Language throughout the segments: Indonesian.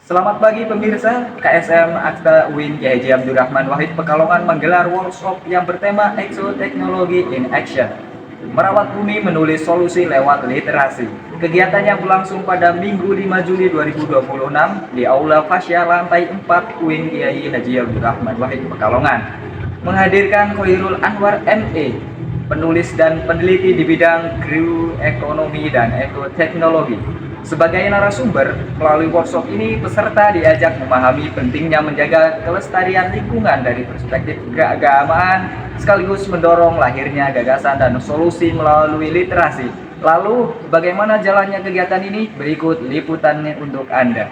Selamat pagi pemirsa, KSM Akta UIN Kiai Haji Abdurrahman Wahid Pekalongan menggelar workshop yang bertema Exoteknologi in Action. Merawat bumi menulis solusi lewat literasi. Kegiatannya berlangsung pada Minggu 5 Juli 2026 di Aula Fasya lantai 4 UIN Kiai Haji Abdurrahman Wahid Pekalongan. Menghadirkan Khairul Anwar ME, penulis dan peneliti di bidang geoekonomi dan ekoteknologi. Sebagai narasumber, melalui workshop ini peserta diajak memahami pentingnya menjaga kelestarian lingkungan dari perspektif keagamaan, sekaligus mendorong lahirnya gagasan dan solusi melalui literasi. Lalu, bagaimana jalannya kegiatan ini? Berikut liputannya untuk Anda.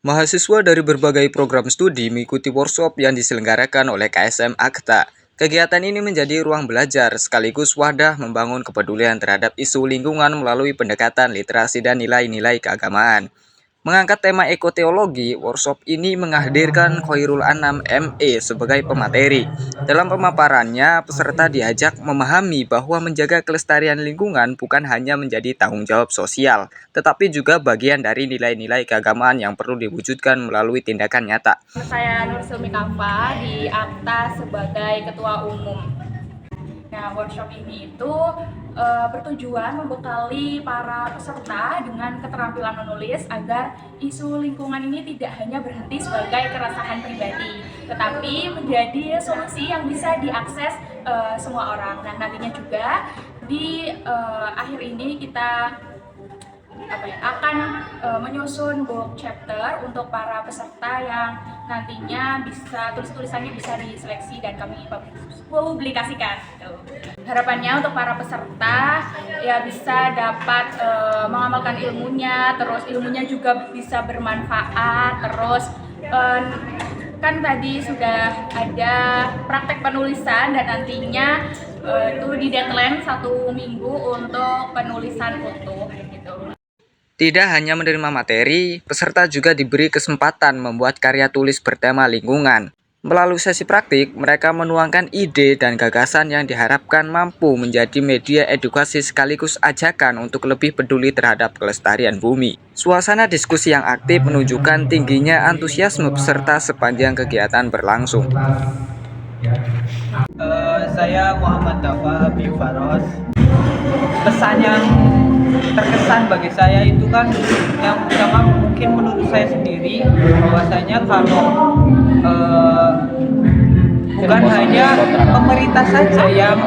Mahasiswa dari berbagai program studi mengikuti workshop yang diselenggarakan oleh KSM Akta. Kegiatan ini menjadi ruang belajar sekaligus wadah membangun kepedulian terhadap isu lingkungan melalui pendekatan literasi dan nilai-nilai keagamaan. Mengangkat tema ekoteologi, workshop ini menghadirkan Khairul Anam ME sebagai pemateri. Dalam pemaparannya, peserta diajak memahami bahwa menjaga kelestarian lingkungan bukan hanya menjadi tanggung jawab sosial, tetapi juga bagian dari nilai-nilai keagamaan yang perlu diwujudkan melalui tindakan nyata. Saya Nur Silmi Kafa di Akta sebagai Ketua Umum. Nah, workshop ini itu bertujuan membekali para peserta dengan keterampilan menulis agar isu lingkungan ini tidak hanya berhenti sebagai keresahan pribadi, tetapi menjadi solusi yang bisa diakses semua orang. Nah, nantinya juga di akhir ini kita akan menyusun book chapter untuk para peserta yang nantinya bisa tulisannya bisa diseleksi dan kami publikasikan. Harapannya untuk para peserta ya bisa dapat mengamalkan ilmunya, terus ilmunya juga bisa bermanfaat, terus kan tadi sudah ada praktek penulisan dan nantinya itu di deadline 1 minggu untuk penulisan foto gitu. Tidak hanya menerima materi, peserta juga diberi kesempatan membuat karya tulis bertema lingkungan. Melalui sesi praktik, mereka menuangkan ide dan gagasan yang diharapkan mampu menjadi media edukasi sekaligus ajakan untuk lebih peduli terhadap kelestarian bumi. Suasana diskusi yang aktif menunjukkan tingginya antusiasme peserta sepanjang kegiatan berlangsung. Saya Muhammad Dafa Abi Faros. Pesan yang terkesan bagi saya itu kan yang pertama mungkin menurut saya sendiri bahwasanya kalau bukan hanya pemerintah saja yang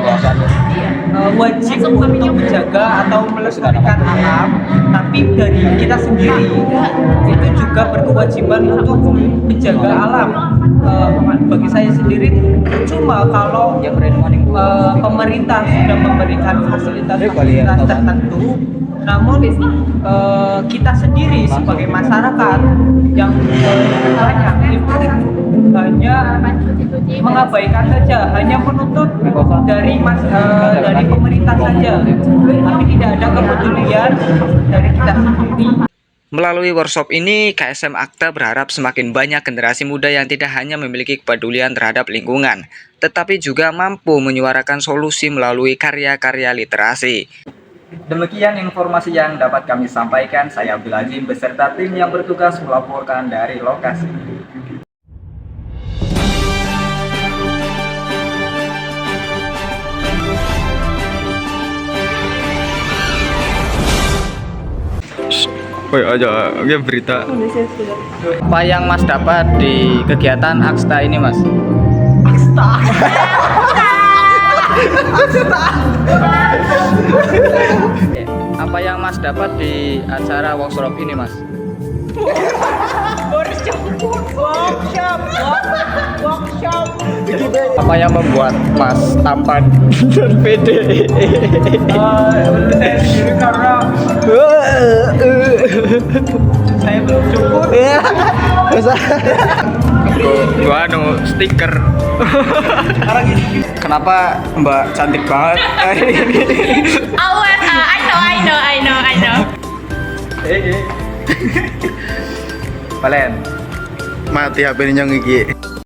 wajib untuk menjaga atau melestarikan alam, tapi dari kita sendiri itu juga berkewajiban untuk menjaga alam. Bagi saya sendiri cuma kalau pemerintah sudah memberikan fasilitas tertentu, namun kita sendiri sebagai masyarakat yang banyak itu hanya mengabaikan saja, hanya menuntut dari pemerintah saja, tapi tidak ada kepedulian dari kita sendiri. Melalui workshop ini, KSM Akta berharap semakin banyak generasi muda yang tidak hanya memiliki kepedulian terhadap lingkungan, tetapi juga mampu menyuarakan solusi melalui karya-karya literasi. Demikian informasi yang dapat kami sampaikan. Saya Abdul Azim beserta tim yang bertugas melaporkan dari lokasi. Woi aja, berita. Apa yang Mas dapat di kegiatan Aksta ini, Mas? Aksta. Apa yang Mas dapat di acara workshop ini, Mas? Workshop. Apa yang membuat Mas tampan dan pede? Menurut saya sendiri karena saya belum cukup. Gua stiker. Kenapa Mbak cantik banget hari ini? I know. Valen. Mati HP ini yang gigi.